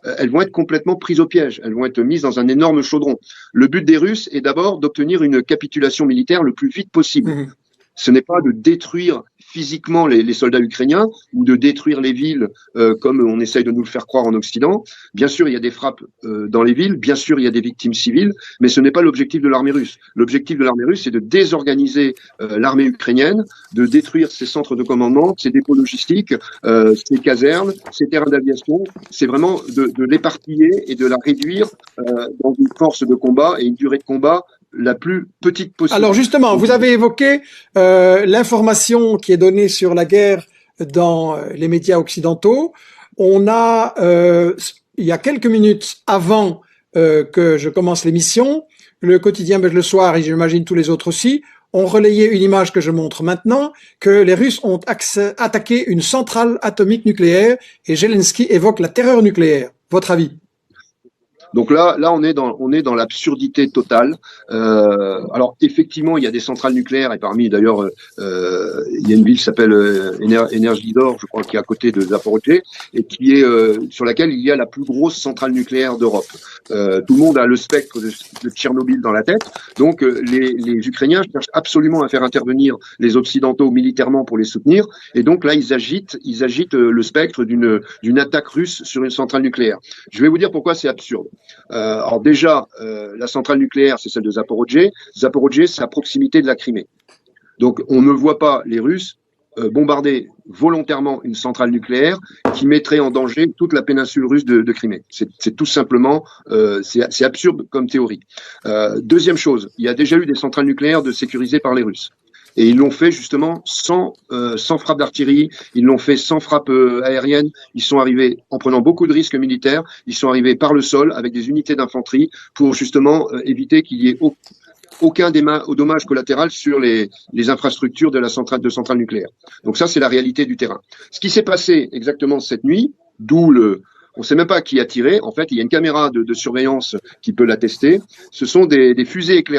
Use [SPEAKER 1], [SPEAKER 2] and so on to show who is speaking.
[SPEAKER 1] elles vont être complètement prises au piège. Elles vont être mises dans un énorme chaudron. Le but des Russes est d'abord d'obtenir une capitulation militaire le plus vite possible. Ce n'est pas de détruire physiquement les soldats ukrainiens ou de détruire les villes comme on essaye de nous le faire croire en Occident. Bien sûr, il y a des frappes dans les villes, bien sûr, il y a des victimes civiles, mais ce n'est pas l'objectif de l'armée russe. L'objectif de l'armée russe, c'est de désorganiser l'armée ukrainienne, de détruire ses centres de commandement, ses dépôts logistiques, ses casernes, ses terrains d'aviation. C'est vraiment de l'éparpiller et de la réduire dans une force de combat et une durée de combat la plus petite possible.
[SPEAKER 2] Alors justement, vous avez évoqué l'information qui est donnée sur la guerre dans les médias occidentaux. On a, il y a quelques minutes avant que je commence l'émission, le quotidien Belge le Soir, et j'imagine tous les autres aussi, ont relayé une image que je montre maintenant, que les Russes ont attaqué une centrale atomique nucléaire et Zelensky évoque la terreur nucléaire. Votre avis ?
[SPEAKER 1] Donc là, on est dans l'absurdité totale. Alors effectivement, il y a des centrales nucléaires et parmi d'ailleurs, il y a une ville qui s'appelle Energydor, je crois, qui est à côté de Zaporijjie et qui est sur laquelle il y a la plus grosse centrale nucléaire d'Europe. Tout le monde a le spectre de Tchernobyl dans la tête. Donc les Ukrainiens cherchent absolument à faire intervenir les Occidentaux militairement pour les soutenir. Et donc là, ils agitent le spectre d'une attaque russe sur une centrale nucléaire. Je vais vous dire pourquoi c'est absurde. Alors déjà, la centrale nucléaire, c'est celle de Zaporijjie. Zaporijjie, c'est à proximité de la Crimée. Donc, on ne voit pas les Russes bombarder volontairement une centrale nucléaire qui mettrait en danger toute la péninsule russe de Crimée. C'est tout simplement, c'est absurde comme théorie. Deuxième chose, il y a déjà eu des centrales nucléaires sécurisées par les Russes. Et ils l'ont fait justement sans frappe d'artillerie, ils l'ont fait sans frappe aérienne, ils sont arrivés en prenant beaucoup de risques militaires, ils sont arrivés par le sol avec des unités d'infanterie pour justement éviter qu'il y ait aucun dommage collatéral sur les infrastructures de centrale nucléaire. Donc ça, c'est la réalité du terrain. Ce qui s'est passé exactement cette nuit, on ne sait même pas qui a tiré, en fait, il y a une caméra de surveillance qui peut l'attester, ce sont des fusées éclairées